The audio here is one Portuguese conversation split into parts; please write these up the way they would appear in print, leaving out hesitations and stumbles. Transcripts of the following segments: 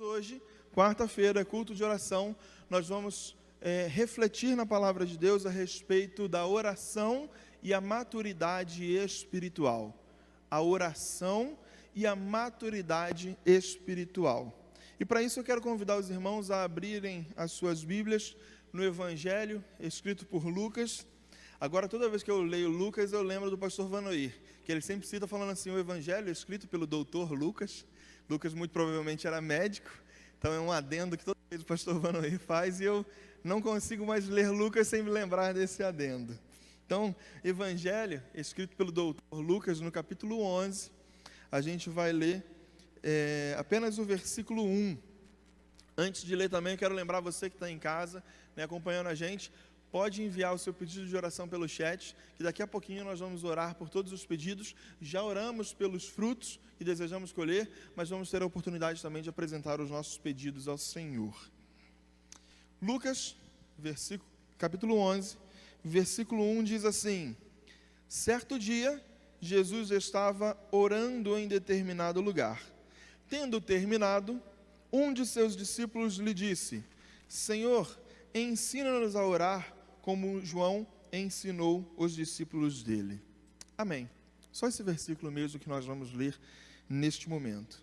Hoje, quarta-feira, culto de oração, nós vamos refletir na palavra de Deus a respeito da oração e a maturidade espiritual. A oração e a maturidade espiritual. E para isso eu quero convidar os irmãos a abrirem as suas Bíblias no Evangelho escrito por Lucas. Agora, toda vez que eu leio Lucas, eu lembro do pastor Vanoir, que ele sempre cita falando assim, o Evangelho escrito pelo doutor Lucas. Lucas muito provavelmente era médico, então é um adendo que toda vez o pastor Vanoir faz, e eu não consigo mais ler Lucas sem me lembrar desse adendo. Então, Evangelho escrito pelo doutor Lucas, no capítulo 11, a gente vai ler apenas o versículo 1. Antes de ler também, eu quero lembrar você que está em casa, acompanhando a gente, pode enviar o seu pedido de oração pelo chat, que daqui a pouquinho nós vamos orar por todos os pedidos. Já oramos pelos frutos que desejamos colher, mas vamos ter a oportunidade também de apresentar os nossos pedidos ao Senhor. Lucas, capítulo 11, versículo 1 diz assim: certo dia, Jesus estava orando em determinado lugar. Tendo terminado, um de seus discípulos lhe disse: Senhor, ensina-nos a orar, como João ensinou os discípulos dele. Amém. Só esse versículo mesmo que nós vamos ler neste momento.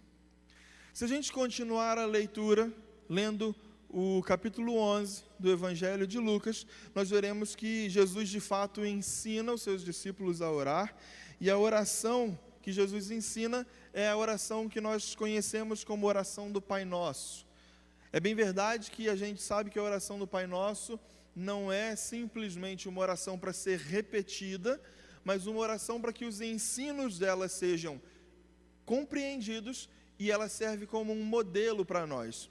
Se a gente continuar a leitura, lendo o capítulo 11 do Evangelho de Lucas, nós veremos que Jesus de fato ensina os seus discípulos a orar, e a oração que Jesus ensina é a oração que nós conhecemos como oração do Pai Nosso. É bem verdade que a gente sabe que a oração do Pai Nosso não é simplesmente uma oração para ser repetida, mas uma oração para que os ensinos dela sejam compreendidos e ela serve como um modelo para nós.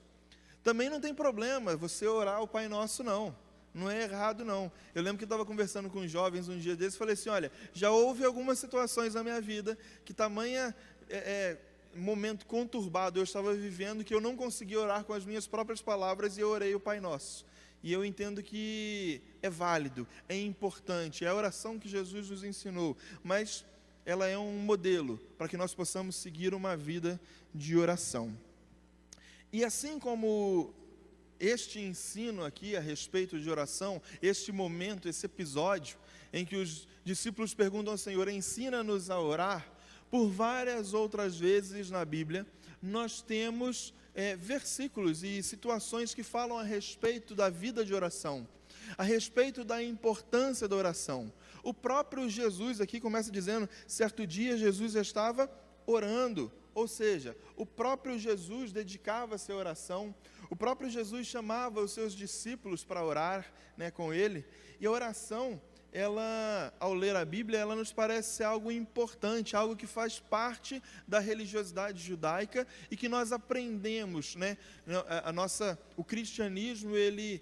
Também não tem problema você orar o Pai Nosso, não é errado não. Eu lembro que eu estava conversando com os jovens um dia desses e falei assim, olha, já houve algumas situações na minha vida que tamanha momento conturbado eu estava vivendo que eu não conseguia orar com as minhas próprias palavras e eu orei o Pai Nosso. E eu entendo que é válido, é importante, é a oração que Jesus nos ensinou, mas ela é um modelo para que nós possamos seguir uma vida de oração. E assim como este ensino aqui a respeito de oração, este momento, esse episódio em que os discípulos perguntam ao Senhor, ensina-nos a orar, por várias outras vezes na Bíblia, nós temos versículos e situações que falam a respeito da vida de oração, a respeito da importância da oração. O próprio Jesus aqui começa dizendo, certo dia Jesus estava orando, ou seja, o próprio Jesus dedicava-se à oração, o próprio Jesus chamava os seus discípulos para orar com ele, e a oração, ela, ao ler a Bíblia, ela nos parece ser algo importante, algo que faz parte da religiosidade judaica e que nós aprendemos, o cristianismo, ele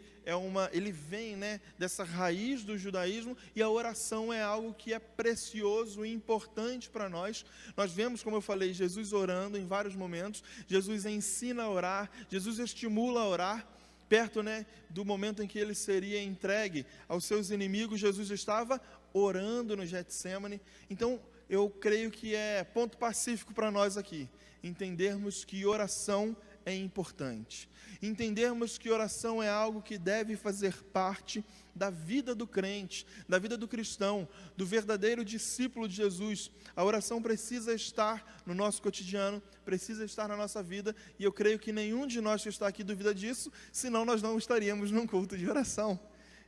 vem, dessa raiz do judaísmo, e a oração é algo que é precioso e importante para nós. Nós vemos, como eu falei, Jesus orando em vários momentos, Jesus ensina a orar, Jesus estimula a orar. Perto do momento em que ele seria entregue aos seus inimigos, Jesus estava orando no Getsêmani. Então, eu creio que é ponto pacífico para nós aqui, entendermos que oração é importante, entendermos que oração é algo que deve fazer parte da vida do crente, da vida do cristão, do verdadeiro discípulo de Jesus. A oração precisa estar no nosso cotidiano, precisa estar na nossa vida, e eu creio que nenhum de nós que está aqui duvida disso, senão nós não estaríamos num culto de oração.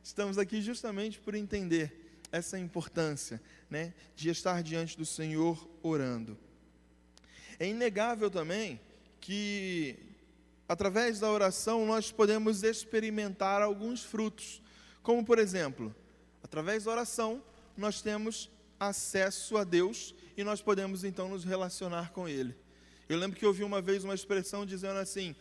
Estamos aqui justamente por entender essa importância, de estar diante do Senhor orando. É inegável também que, através da oração, nós podemos experimentar alguns frutos, como por exemplo, através da oração, nós temos acesso a Deus e nós podemos então nos relacionar com Ele. Eu lembro que eu ouvi uma vez uma expressão dizendo assim,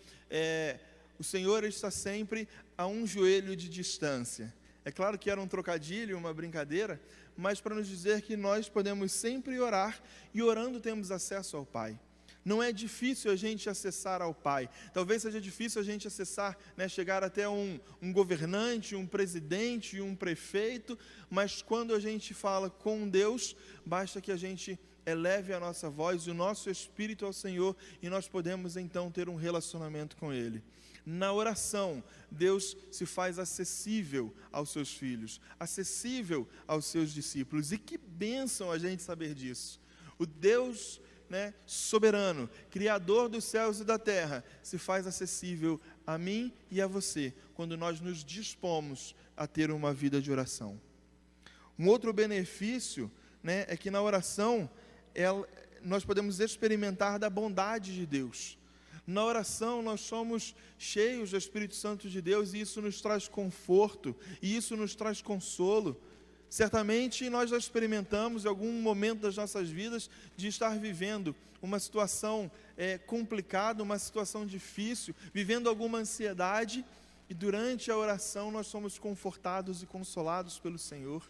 o Senhor está sempre a um joelho de distância. É claro que era um trocadilho, uma brincadeira, mas para nos dizer que nós podemos sempre orar e orando temos acesso ao Pai. Não é difícil a gente acessar ao Pai. Talvez seja difícil a gente acessar, chegar até um governante, um presidente, um prefeito, mas quando a gente fala com Deus, basta que a gente eleve a nossa voz e o nosso espírito ao Senhor, e nós podemos então ter um relacionamento com Ele. Na oração, Deus se faz acessível aos seus filhos, acessível aos seus discípulos. E que bênção a gente saber disso. O Deus, soberano, Criador dos céus e da terra, se faz acessível a mim e a você, quando nós nos dispomos a ter uma vida de oração. Um outro benefício, é que na oração, nós podemos experimentar da bondade de Deus. Na oração nós somos cheios do Espírito Santo de Deus, e isso nos traz conforto, e isso nos traz consolo. Certamente nós já experimentamos em algum momento das nossas vidas de estar vivendo uma situação complicada, uma situação difícil, vivendo alguma ansiedade, e durante a oração nós somos confortados e consolados pelo Senhor.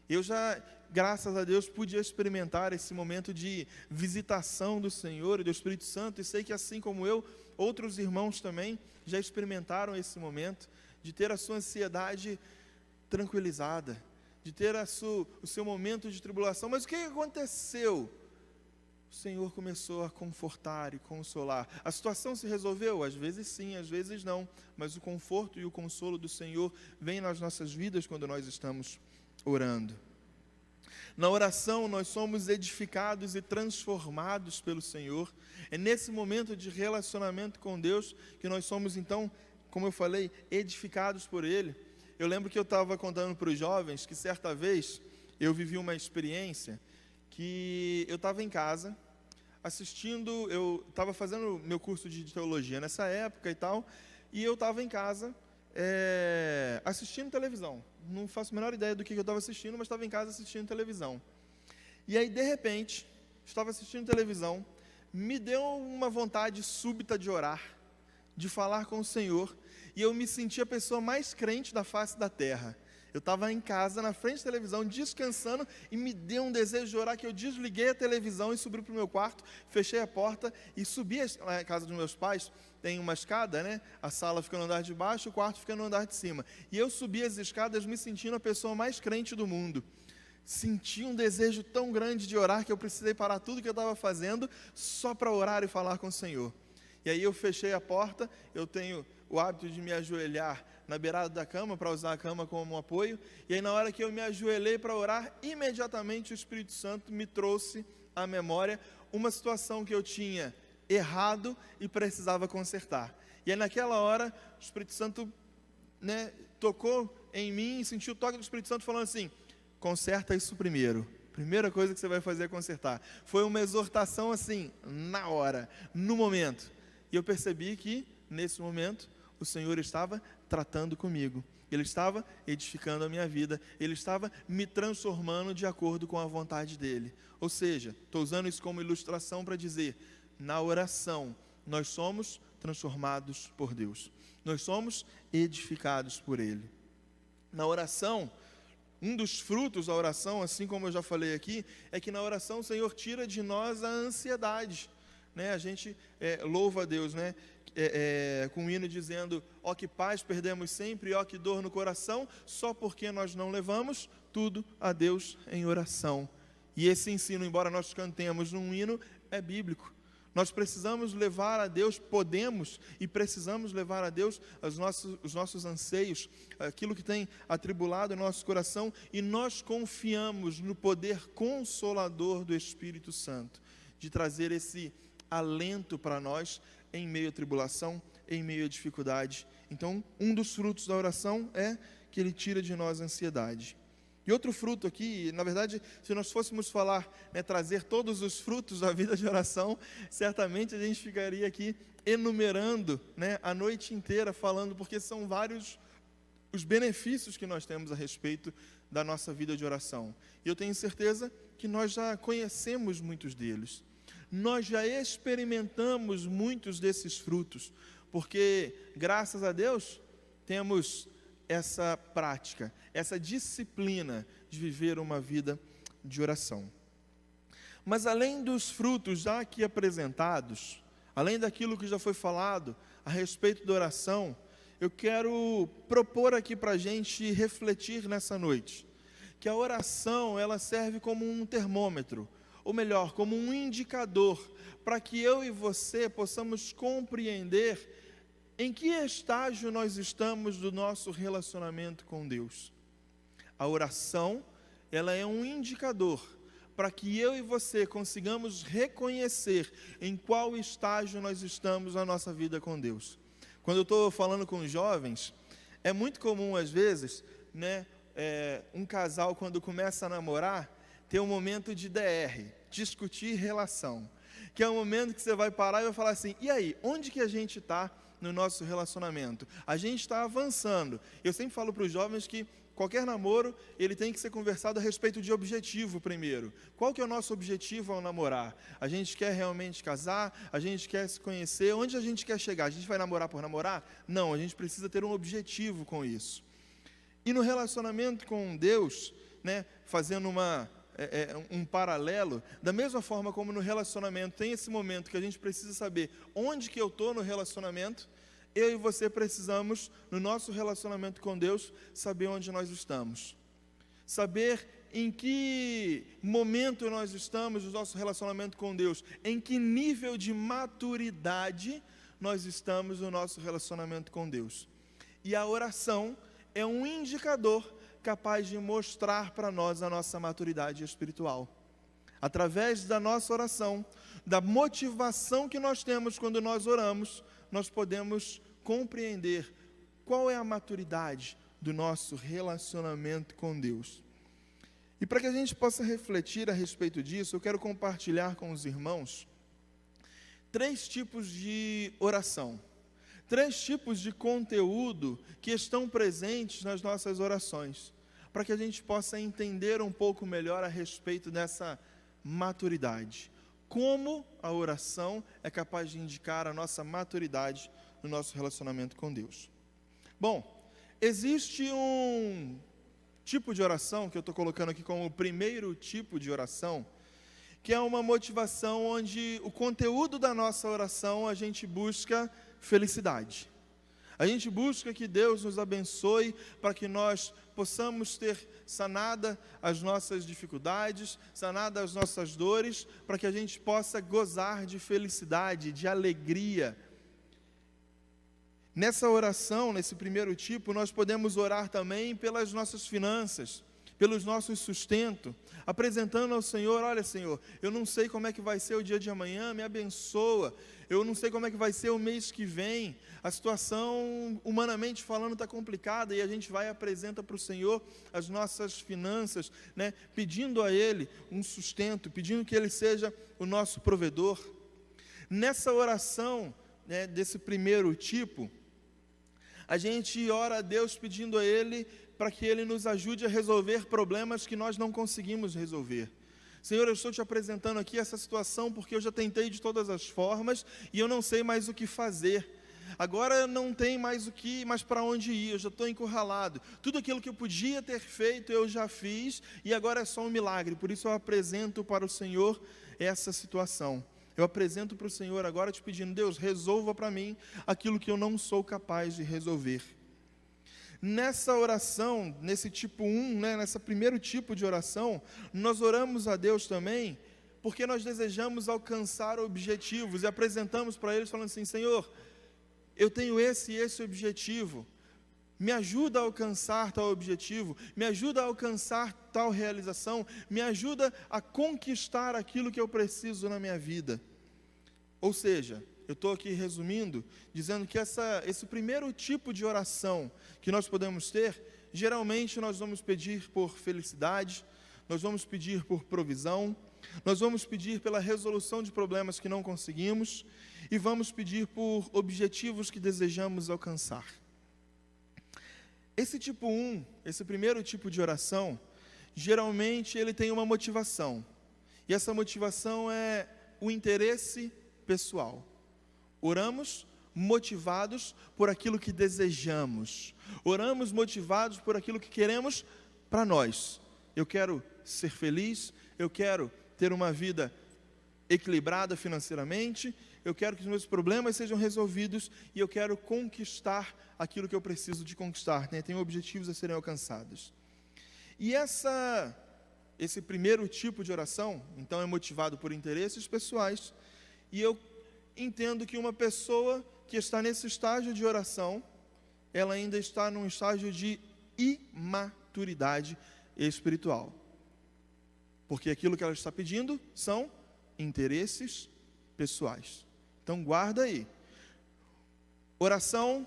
Eu já, graças a Deus, pude experimentar esse momento de visitação do Senhor e do Espírito Santo, e sei que assim como eu, outros irmãos também já experimentaram esse momento, de ter a sua ansiedade tranquilizada, de ter o seu momento de tribulação. Mas o que aconteceu? O Senhor começou a confortar e consolar. A situação se resolveu? Às vezes sim, às vezes não, mas o conforto e o consolo do Senhor vem nas nossas vidas quando nós estamos orando. Na oração nós somos edificados e transformados pelo Senhor. É nesse momento de relacionamento com Deus que nós somos então, como eu falei, edificados por Ele. Eu lembro que eu estava contando para os jovens que certa vez eu vivi uma experiência que eu estava em casa assistindo, eu estava fazendo meu curso de teologia nessa época e tal, e eu estava em casa assistindo televisão. Não faço a menor ideia do que eu estava assistindo, mas estava em casa assistindo televisão. E aí, de repente, estava assistindo televisão, me deu uma vontade súbita de orar, de falar com o Senhor, e eu me senti a pessoa mais crente da face da terra. Eu estava em casa, na frente da televisão, descansando, e me deu um desejo de orar, que eu desliguei a televisão e subi para o meu quarto, fechei a porta e subi na casa dos meus pais. Tem uma escada, a sala fica no andar de baixo, o quarto fica no andar de cima. E eu subi as escadas me sentindo a pessoa mais crente do mundo. Senti um desejo tão grande de orar, que eu precisei parar tudo que eu estava fazendo, só para orar e falar com o Senhor. E aí eu fechei a porta, eu tenho o hábito de me ajoelhar na beirada da cama, para usar a cama como um apoio, e aí na hora que eu me ajoelhei para orar, imediatamente o Espírito Santo me trouxe à memória uma situação que eu tinha errado e precisava consertar. E aí naquela hora, o Espírito Santo tocou em mim, e senti o toque do Espírito Santo falando assim: conserta isso primeiro. Primeira coisa que você vai fazer é consertar. Foi uma exortação assim, na hora, no momento. E eu percebi que, nesse momento, o Senhor estava tratando comigo. Ele estava edificando a minha vida. Ele estava me transformando de acordo com a vontade dEle. Ou seja, estou usando isso como ilustração para dizer, na oração, nós somos transformados por Deus. Nós somos edificados por Ele. Na oração, um dos frutos da oração, assim como eu já falei aqui, é que na oração o Senhor tira de nós a ansiedade. A gente louva a Deus, com um hino dizendo: ó que paz perdemos sempre, ó que dor no coração, só porque nós não levamos tudo a Deus em oração. E esse ensino, embora nós cantemos num hino, é bíblico. Nós precisamos levar a Deus, podemos e precisamos levar a Deus os nossos anseios, aquilo que tem atribulado o nosso coração, e nós confiamos no poder consolador do Espírito Santo, de trazer esse alento para nós em meio à tribulação, em meio à dificuldade. Então, um dos frutos da oração é que Ele tira de nós a ansiedade. E outro fruto aqui, na verdade, se nós fôssemos falar, trazer todos os frutos da vida de oração, certamente a gente ficaria aqui enumerando, a noite inteira falando, porque são vários os benefícios que nós temos a respeito da nossa vida de oração. E eu tenho certeza que nós já conhecemos muitos deles. Nós já experimentamos muitos desses frutos, porque, graças a Deus, temos essa prática, essa disciplina de viver uma vida de oração. Mas além dos frutos já aqui apresentados, além daquilo que já foi falado a respeito da oração, eu quero propor aqui para a gente refletir nessa noite, que a oração ela serve como um termômetro, ou melhor, como um indicador, para que eu e você possamos compreender em que estágio nós estamos do nosso relacionamento com Deus. A oração, ela é um indicador para que eu e você consigamos reconhecer em qual estágio nós estamos na nossa vida com Deus. Quando eu estou falando com jovens, é muito comum às vezes, né, um casal quando começa a namorar, ter um momento de DR, discutir relação, que é um momento que você vai parar e vai falar assim, e aí, onde que a gente está no nosso relacionamento? A gente está avançando. Eu sempre falo para os jovens que qualquer namoro, ele tem que ser conversado a respeito de objetivo primeiro. Qual que é o nosso objetivo ao namorar? A gente quer realmente casar? A gente quer se conhecer? Onde a gente quer chegar? A gente vai namorar por namorar? Não, a gente precisa ter um objetivo com isso. E no relacionamento com Deus, né, fazendo um paralelo, da mesma forma como no relacionamento tem esse momento que a gente precisa saber onde que eu estou no relacionamento, eu e você precisamos, no nosso relacionamento com Deus, saber onde nós estamos. Saber em que momento nós estamos no nosso relacionamento com Deus, em que nível de maturidade nós estamos no nosso relacionamento com Deus. E a oração é um indicador capaz de mostrar para nós a nossa maturidade espiritual. Através da nossa oração, da motivação que nós temos quando nós oramos, nós podemos compreender qual é a maturidade do nosso relacionamento com Deus. E para que a gente possa refletir a respeito disso, eu quero compartilhar com os irmãos 3 tipos de oração, 3 tipos de conteúdo que estão presentes nas nossas orações, para que a gente possa entender um pouco melhor a respeito dessa maturidade. Como a oração é capaz de indicar a nossa maturidade no nosso relacionamento com Deus. Bom, existe um tipo de oração que eu estou colocando aqui como o primeiro tipo de oração, que é uma motivação onde o conteúdo da nossa oração a gente busca felicidade. A gente busca que Deus nos abençoe para que nós possamos ter sanada as nossas dificuldades, sanada as nossas dores, para que a gente possa gozar de felicidade, de alegria. Nessa oração, nesse primeiro tipo, nós podemos orar também pelas nossas finanças, pelos nossos sustentos, apresentando ao Senhor, olha Senhor, eu não sei como é que vai ser o dia de amanhã, me abençoa, eu não sei como é que vai ser o mês que vem, a situação, humanamente falando, está complicada, e a gente vai e apresenta para o Senhor as nossas finanças, né, pedindo a Ele um sustento, pedindo que Ele seja o nosso provedor. Nessa oração, né, desse primeiro tipo, a gente ora a Deus pedindo a Ele para que Ele nos ajude a resolver problemas que nós não conseguimos resolver. Senhor, eu estou te apresentando aqui essa situação porque eu já tentei de todas as formas e eu não sei mais o que fazer. Agora não tem mais para onde ir, eu já estou encurralado. Tudo aquilo que eu podia ter feito eu já fiz e agora é só um milagre. Por isso eu apresento para o Senhor essa situação. Eu apresento para o Senhor agora te pedindo, Deus, resolva para mim aquilo que eu não sou capaz de resolver. Nessa oração, nesse tipo 1, né, nesse primeiro tipo de oração, nós oramos a Deus também, porque nós desejamos alcançar objetivos e apresentamos para Ele falando assim, Senhor, eu tenho esse e esse objetivo, me ajuda a alcançar tal objetivo, me ajuda a alcançar tal realização, me ajuda a conquistar aquilo que eu preciso na minha vida. Ou seja, eu estou aqui resumindo, dizendo que esse primeiro tipo de oração que nós podemos ter, geralmente nós vamos pedir por felicidade, nós vamos pedir por provisão, nós vamos pedir pela resolução de problemas que não conseguimos e vamos pedir por objetivos que desejamos alcançar. Esse tipo 1, esse primeiro tipo de oração, geralmente ele tem uma motivação. E essa motivação é o interesse pessoal. Oramos motivados por aquilo que desejamos. Oramos motivados por aquilo que queremos para nós. Eu quero ser feliz, eu quero ter uma vida equilibrada financeiramente, eu quero que os meus problemas sejam resolvidos e eu quero conquistar aquilo que eu preciso de conquistar, né? Tenho objetivos a serem alcançados. E essa esse primeiro tipo de oração, então, é motivado por interesses pessoais, e eu entendo que uma pessoa que está nesse estágio de oração, ela ainda está num estágio de imaturidade espiritual. Porque aquilo que ela está pedindo são interesses pessoais. Então, guarda aí. Oração,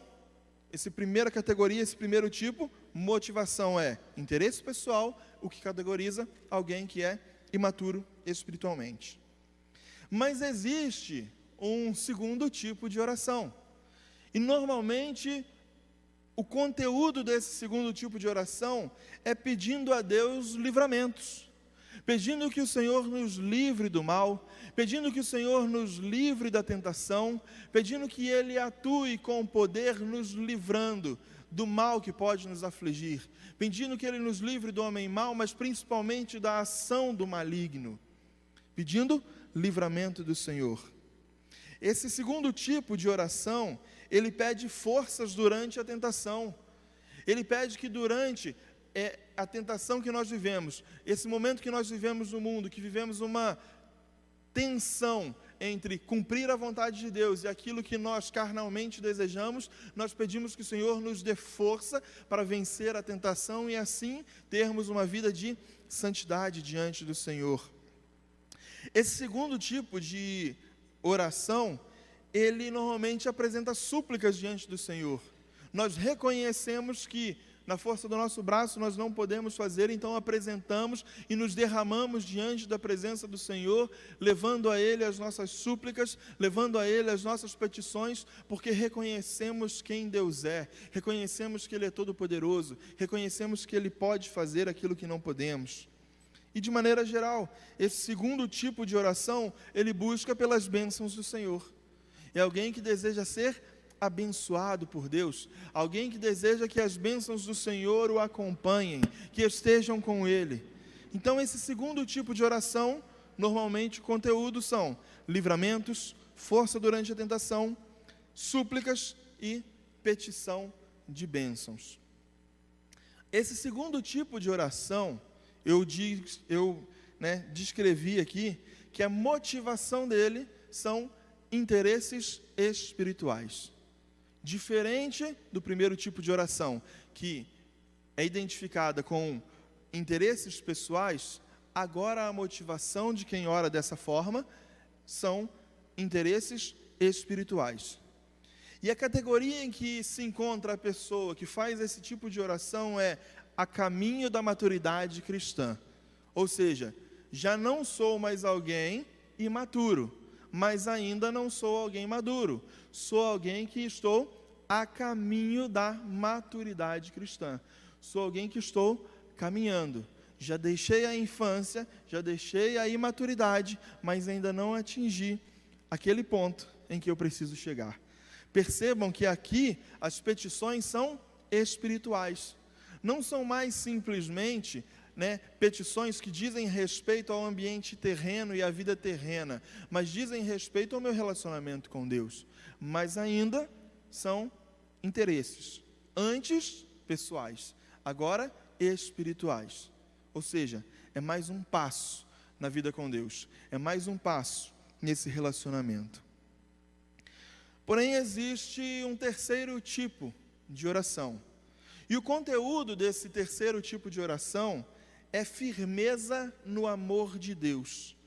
essa primeira categoria, esse primeiro tipo, motivação é interesse pessoal, o que categoriza alguém que é imaturo espiritualmente. Mas existe um segundo tipo de oração. E normalmente o conteúdo desse segundo tipo de oração é pedindo a Deus livramentos, pedindo que o Senhor nos livre do mal, pedindo que o Senhor nos livre da tentação, pedindo que Ele atue com poder nos livrando do mal que pode nos afligir, pedindo que Ele nos livre do homem mau, mas principalmente da ação do maligno, pedindo livramento do Senhor. Esse segundo tipo de oração, ele pede forças durante a tentação. Ele pede que durante a tentação que nós vivemos, esse momento que nós vivemos no mundo, que vivemos uma tensão entre cumprir a vontade de Deus e aquilo que nós carnalmente desejamos, nós pedimos que o Senhor nos dê força para vencer a tentação e assim termos uma vida de santidade diante do Senhor. Esse segundo tipo de oração, ele normalmente apresenta súplicas diante do Senhor. Nós reconhecemos que na força do nosso braço nós não podemos fazer, então apresentamos e nos derramamos diante da presença do Senhor, levando a Ele as nossas súplicas, levando a Ele as nossas petições, porque reconhecemos quem Deus é, reconhecemos que Ele é todo-poderoso, reconhecemos que Ele pode fazer aquilo que não podemos. E de maneira geral, esse segundo tipo de oração, ele busca pelas bênçãos do Senhor. É alguém que deseja ser abençoado por Deus, alguém que deseja que as bênçãos do Senhor o acompanhem, que estejam com Ele. Então, esse segundo tipo de oração, normalmente o conteúdo são livramentos, força durante a tentação, súplicas e petição de bênçãos. Esse segundo tipo de oração, eu descrevi aqui que a motivação dele são interesses espirituais. Diferente do primeiro tipo de oração, que é identificada com interesses pessoais, agora a motivação de quem ora dessa forma são interesses espirituais. E a categoria em que se encontra a pessoa que faz esse tipo de oração é a caminho da maturidade cristã. Ou seja, já não sou mais alguém imaturo, mas ainda não sou alguém maduro. Sou alguém que estou a caminho da maturidade cristã. Sou alguém que estou caminhando. Já deixei a infância, já deixei a imaturidade, mas ainda não atingi aquele ponto em que eu preciso chegar. Percebam que aqui as petições são espirituais. Não são mais simplesmente petições que dizem respeito ao ambiente terreno e à vida terrena, mas dizem respeito ao meu relacionamento com Deus. Mas ainda são interesses, antes pessoais, agora espirituais. Ou seja, é mais um passo na vida com Deus, é mais um passo nesse relacionamento. Porém, existe um terceiro tipo de oração. E o conteúdo desse terceiro tipo de oração é firmeza no amor de Deus.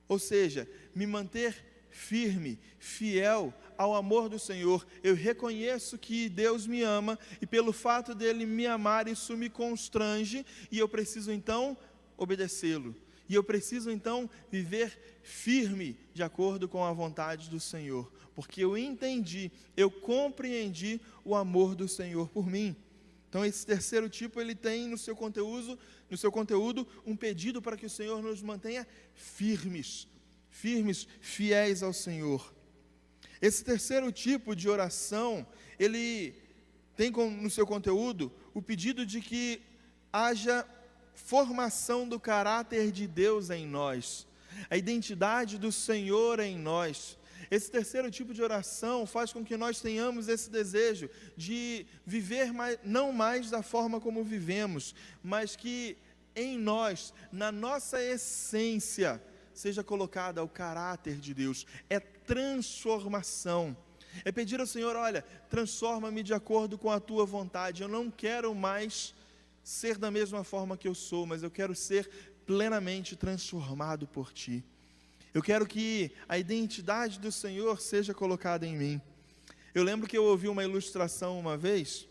Ou seja, me manter firme, fiel ao amor do Senhor. Eu reconheço que Deus me ama e pelo fato dele me amar, isso me constrange e eu preciso então obedecê-lo. E eu preciso então viver firme de acordo com a vontade do Senhor, porque eu entendi, eu compreendi o amor do Senhor por mim. Então esse terceiro tipo, ele tem no seu conteúdo um pedido para que o Senhor nos mantenha firmes, fiéis ao Senhor. Esse terceiro tipo de oração, ele tem no seu conteúdo o pedido de que haja formação do caráter de Deus em nós, a identidade do Senhor em nós. Esse terceiro tipo de oração faz com que nós tenhamos esse desejo de viver não mais da forma como vivemos, mas que em nós, na nossa essência, seja colocada o caráter de Deus. É transformação. É pedir ao Senhor, olha, transforma-me de acordo com a tua vontade. Eu não quero mais ser da mesma forma que eu sou, mas eu quero ser plenamente transformado por ti. Eu quero que a identidade do Senhor seja colocada em mim. Eu lembro que eu ouvi uma ilustração uma vez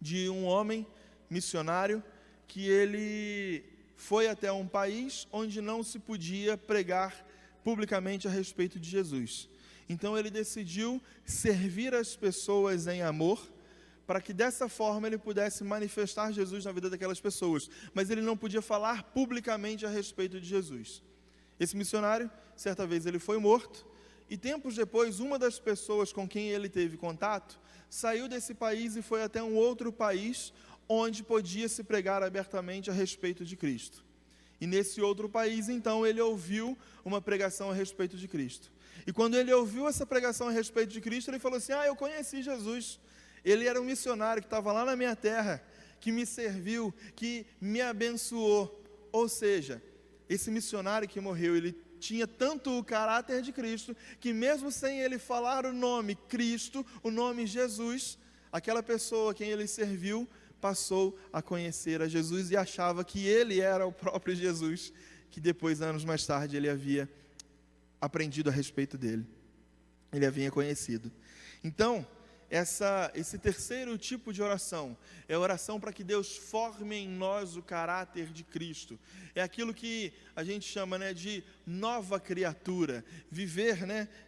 de um homem missionário que ele foi até um país onde não se podia pregar publicamente a respeito de Jesus. Então ele decidiu servir as pessoas em amor, para que dessa forma ele pudesse manifestar Jesus na vida daquelas pessoas. Mas ele não podia falar publicamente a respeito de Jesus. Esse missionário, certa vez ele foi morto, e tempos depois, uma das pessoas com quem ele teve contato, saiu desse país e foi até um outro país, onde podia se pregar abertamente a respeito de Cristo. E nesse outro país, então, ele ouviu uma pregação a respeito de Cristo. E quando ele ouviu essa pregação a respeito de Cristo, ele falou assim, eu conheci Jesus. Ele era um missionário que estava lá na minha terra, que me serviu, que me abençoou. Ou seja, esse missionário que morreu, ele tinha tanto o caráter de Cristo, que mesmo sem ele falar o nome Cristo, o nome Jesus, aquela pessoa a quem ele serviu, passou a conhecer a Jesus e achava que ele era o próprio Jesus, que depois, anos mais tarde, ele havia aprendido a respeito dele. Ele havia conhecido. Então, esse terceiro tipo de oração é a oração para que Deus forme em nós o caráter de Cristo. É aquilo que a gente chama, de nova criatura, viver,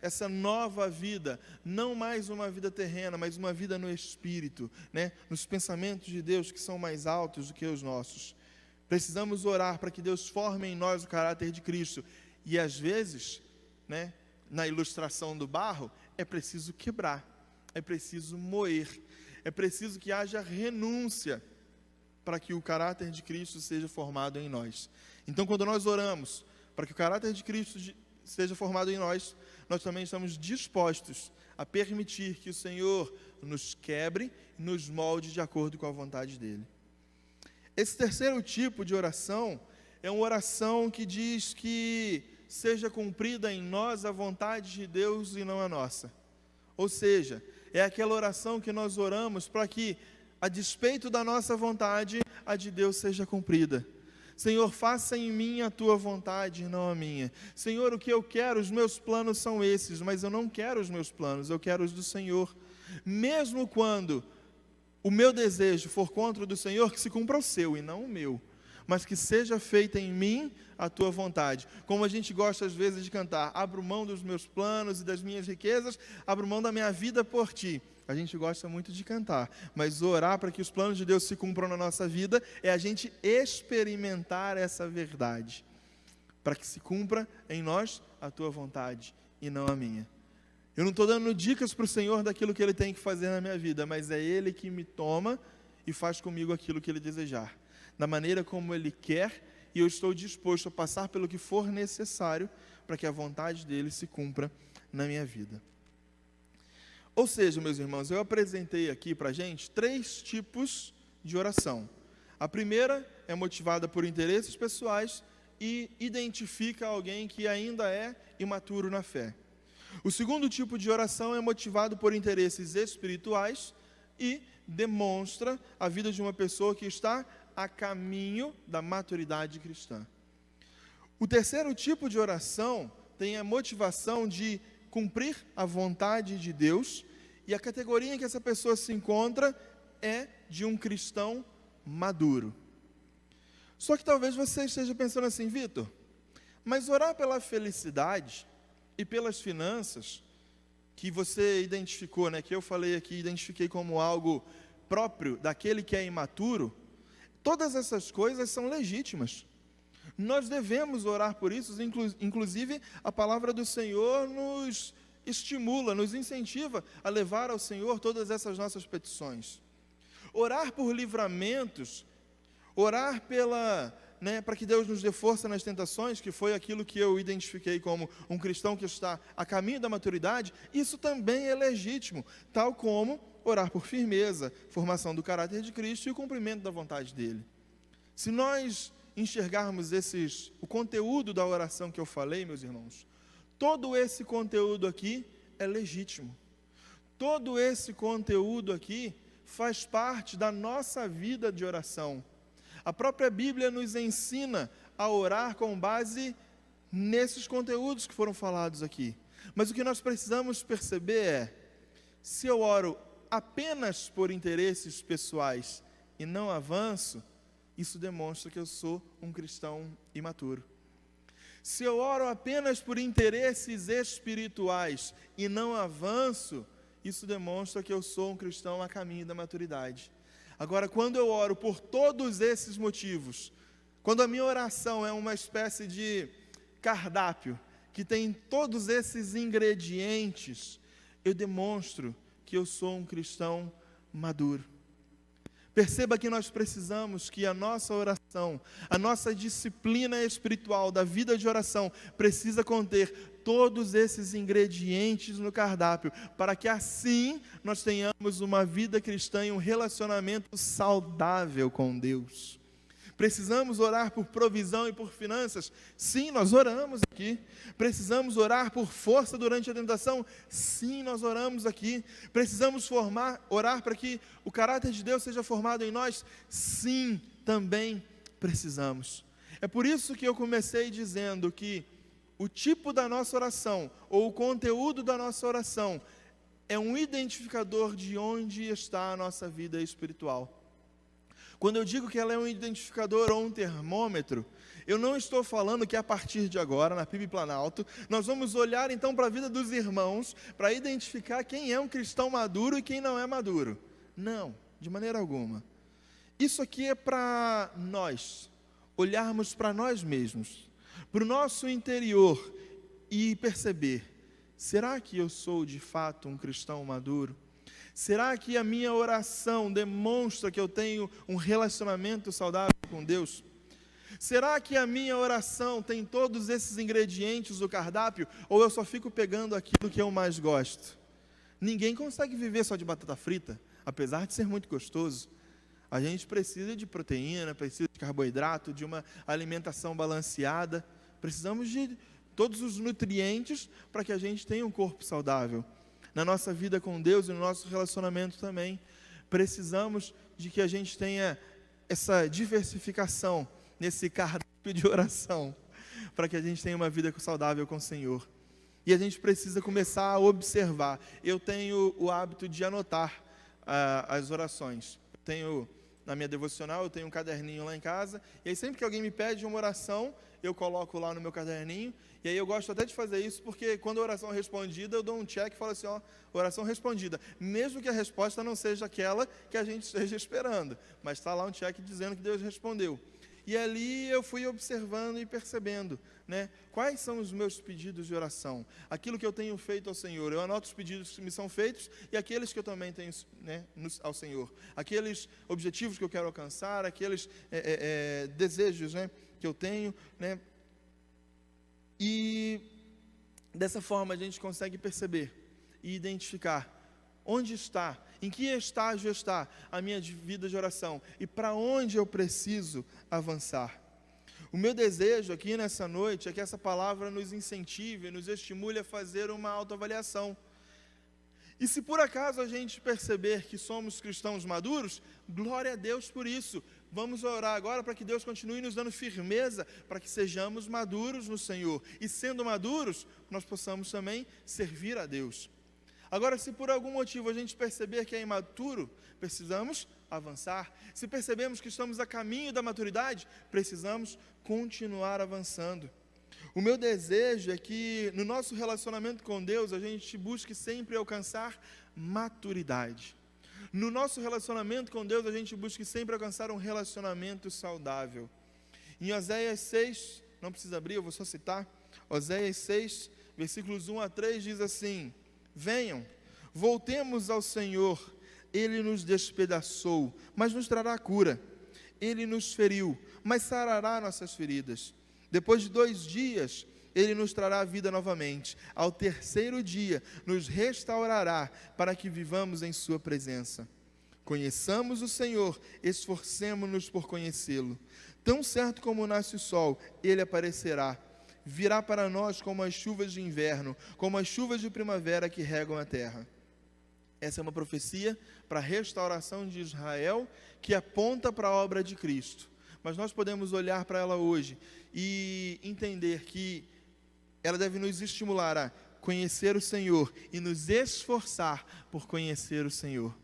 essa nova vida, não mais uma vida terrena, mas uma vida no Espírito, nos pensamentos de Deus que são mais altos do que os nossos. Precisamos orar para que Deus forme em nós o caráter de Cristo. E às vezes, na ilustração do barro, é preciso quebrar. É preciso moer, é preciso que haja renúncia para que o caráter de Cristo seja formado em nós. Então, quando nós oramos para que o caráter de Cristo seja formado em nós, nós também estamos dispostos a permitir que o Senhor nos quebre e nos molde de acordo com a vontade dEle. Esse terceiro tipo de oração é uma oração que diz que seja cumprida em nós a vontade de Deus e não a nossa. Ou seja, é aquela oração que nós oramos para que, a despeito da nossa vontade, a de Deus seja cumprida. Senhor, faça em mim a tua vontade e não a minha. Senhor, o que eu quero, os meus planos são esses, mas eu não quero os meus planos, eu quero os do Senhor. Mesmo quando o meu desejo for contra o do Senhor, que se cumpra o seu e não o meu, mas que seja feita em mim a tua vontade. Como a gente gosta às vezes de cantar, abro mão dos meus planos e das minhas riquezas, abro mão da minha vida por ti. A gente gosta muito de cantar, mas orar para que os planos de Deus se cumpram na nossa vida é a gente experimentar essa verdade, para que se cumpra em nós a tua vontade e não a minha. Eu não estou dando dicas para o Senhor daquilo que Ele tem que fazer na minha vida, mas é Ele que me toma e faz comigo aquilo que Ele desejar, da maneira como Ele quer, e eu estou disposto a passar pelo que for necessário para que a vontade dEle se cumpra na minha vida. Ou seja, meus irmãos, eu apresentei aqui para a gente 3 tipos de oração. A primeira é motivada por interesses pessoais e identifica alguém que ainda é imaturo na fé. O segundo tipo de oração é motivado por interesses espirituais e demonstra a vida de uma pessoa que está a caminho da maturidade cristã. O terceiro tipo de oração tem a motivação de cumprir a vontade de Deus, e a categoria em que essa pessoa se encontra é de um cristão maduro. Só que talvez você esteja pensando assim, Vitor, mas orar pela felicidade e pelas finanças, que você identificou, que eu falei aqui, identifiquei como algo próprio daquele que é imaturo, todas essas coisas são legítimas. Nós devemos orar por isso, inclusive a palavra do Senhor nos estimula, nos incentiva a levar ao Senhor todas essas nossas petições. Orar por livramentos, orar para que Deus nos dê força nas tentações, que foi aquilo que eu identifiquei como um cristão que está a caminho da maturidade, isso também é legítimo, tal como orar por firmeza, formação do caráter de Cristo e o cumprimento da vontade dEle. Se nós enxergarmos o conteúdo da oração que eu falei, meus irmãos, todo esse conteúdo aqui é legítimo. Todo esse conteúdo aqui faz parte da nossa vida de oração. A própria Bíblia nos ensina a orar com base nesses conteúdos que foram falados aqui. Mas o que nós precisamos perceber é, se eu oro apenas por interesses pessoais e não avanço, isso demonstra que eu sou um cristão imaturo. Se eu oro apenas por interesses espirituais e não avanço, isso demonstra que eu sou um cristão a caminho da maturidade. Agora, quando eu oro por todos esses motivos, quando a minha oração é uma espécie de cardápio, que tem todos esses ingredientes, eu demonstro que eu sou um cristão maduro. Perceba que nós precisamos que a nossa oração, a nossa disciplina espiritual da vida de oração, precisa conter todos esses ingredientes no cardápio, para que assim nós tenhamos uma vida cristã e um relacionamento saudável com Deus. Precisamos orar por provisão e por finanças? Sim, nós oramos aqui. Precisamos orar por força durante a tentação? Sim, nós oramos aqui. Precisamos orar para que o caráter de Deus seja formado em nós? Sim, também precisamos. É por isso que eu comecei dizendo que o tipo da nossa oração, ou o conteúdo da nossa oração, é um identificador de onde está a nossa vida espiritual. Quando eu digo que ela é um identificador ou um termômetro, eu não estou falando que a partir de agora, na PIB Planalto, nós vamos olhar então para a vida dos irmãos, para identificar quem é um cristão maduro e quem não é maduro. Não, de maneira alguma. Isso aqui é para nós, olharmos para nós mesmos, para o nosso interior e perceber, será que eu sou de fato um cristão maduro? Será que a minha oração demonstra que eu tenho um relacionamento saudável com Deus? Será que a minha oração tem todos esses ingredientes do cardápio? Ou eu só fico pegando aquilo que eu mais gosto? Ninguém consegue viver só de batata frita, apesar de ser muito gostoso. A gente precisa de proteína, precisa de carboidrato, de uma alimentação balanceada. Precisamos de todos os nutrientes para que a gente tenha um corpo saudável. Na nossa vida com Deus e no nosso relacionamento também, precisamos de que a gente tenha essa diversificação nesse cardápio de oração, para que a gente tenha uma vida saudável com o Senhor. E a gente precisa começar a observar. Eu tenho o hábito de anotar as orações. Na minha devocional, eu tenho um caderninho lá em casa, e aí sempre que alguém me pede uma oração, eu coloco lá no meu caderninho, e aí eu gosto até de fazer isso, porque quando a oração é respondida, eu dou um check e falo assim, oração respondida, mesmo que a resposta não seja aquela que a gente esteja esperando, mas está lá um check dizendo que Deus respondeu. E ali eu fui observando e percebendo, quais são os meus pedidos de oração, aquilo que eu tenho feito ao Senhor. Eu anoto os pedidos que me são feitos e aqueles que eu também tenho ao Senhor, aqueles objetivos que eu quero alcançar, aqueles desejos que eu tenho, E dessa forma a gente consegue perceber e identificar onde está, em que estágio está a minha vida de oração e para onde eu preciso avançar. O meu desejo aqui nessa noite é que essa palavra nos incentive, nos estimule a fazer uma autoavaliação. E se por acaso a gente perceber que somos cristãos maduros, glória a Deus por isso. Vamos orar agora para que Deus continue nos dando firmeza, para que sejamos maduros no Senhor. E sendo maduros, nós possamos também servir a Deus. Agora, se por algum motivo a gente perceber que é imaturo, precisamos avançar. Se percebemos que estamos a caminho da maturidade, precisamos continuar avançando. O meu desejo é que no nosso relacionamento com Deus, a gente busque sempre alcançar maturidade. No nosso relacionamento com Deus, a gente busque sempre alcançar um relacionamento saudável. Em Oséias 6, não precisa abrir, eu vou só citar. Oséias 6, versículos 1 a 3, diz assim: venham, voltemos ao Senhor, Ele nos despedaçou, mas nos trará cura. Ele nos feriu, mas sarará nossas feridas. Depois de 2 dias, Ele nos trará a vida novamente. Ao 3º dia, nos restaurará para que vivamos em sua presença. Conheçamos o Senhor, esforcemo-nos por conhecê-lo. Tão certo como nasce o sol, ele aparecerá. Virá para nós como as chuvas de inverno, como as chuvas de primavera que regam a terra. Essa é uma profecia para a restauração de Israel, que aponta para a obra de Cristo. Mas nós podemos olhar para ela hoje e entender que ela deve nos estimular a conhecer o Senhor e nos esforçar por conhecer o Senhor.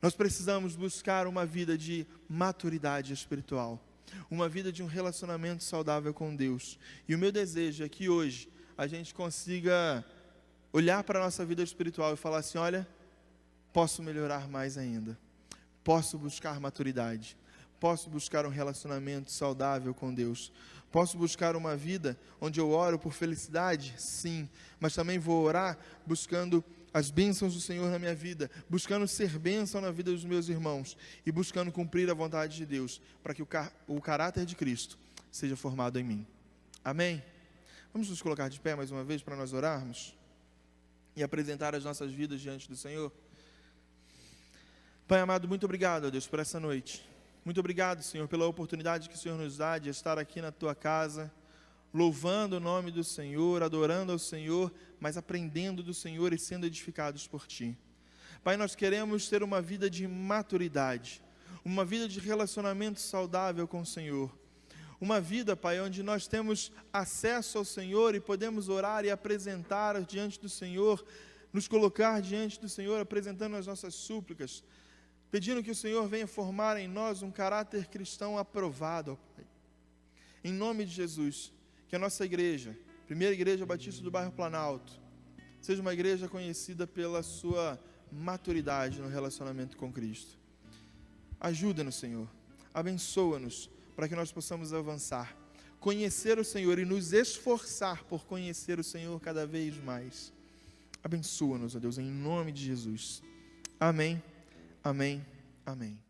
Nós precisamos buscar uma vida de maturidade espiritual, uma vida de um relacionamento saudável com Deus. E o meu desejo é que hoje a gente consiga olhar para a nossa vida espiritual e falar assim: olha, posso melhorar mais ainda, posso buscar maturidade, posso buscar um relacionamento saudável com Deus, posso buscar uma vida onde eu oro por felicidade, sim, mas também vou orar buscando as bênçãos do Senhor na minha vida, buscando ser bênção na vida dos meus irmãos e buscando cumprir a vontade de Deus, para que o caráter de Cristo seja formado em mim. Amém? Vamos nos colocar de pé mais uma vez para nós orarmos e apresentar as nossas vidas diante do Senhor. Pai amado, muito obrigado, ó Deus, por essa noite. Muito obrigado, Senhor, pela oportunidade que o Senhor nos dá de estar aqui na Tua casa, louvando o nome do Senhor, adorando ao Senhor, mas aprendendo do Senhor e sendo edificados por Ti. Pai, nós queremos ter uma vida de maturidade, uma vida de relacionamento saudável com o Senhor, uma vida, Pai, onde nós temos acesso ao Senhor e podemos orar e apresentar diante do Senhor, nos colocar diante do Senhor, apresentando as nossas súplicas, pedindo que o Senhor venha formar em nós um caráter cristão aprovado, ó Pai. Em nome de Jesus, que a nossa igreja, Primeira Igreja Batista do Bairro Planalto, seja uma igreja conhecida pela sua maturidade no relacionamento com Cristo. Ajuda-nos, Senhor, abençoa-nos, para que nós possamos avançar, conhecer o Senhor e nos esforçar por conhecer o Senhor cada vez mais. Abençoa-nos, ó Deus, em nome de Jesus. Amém, amém, amém.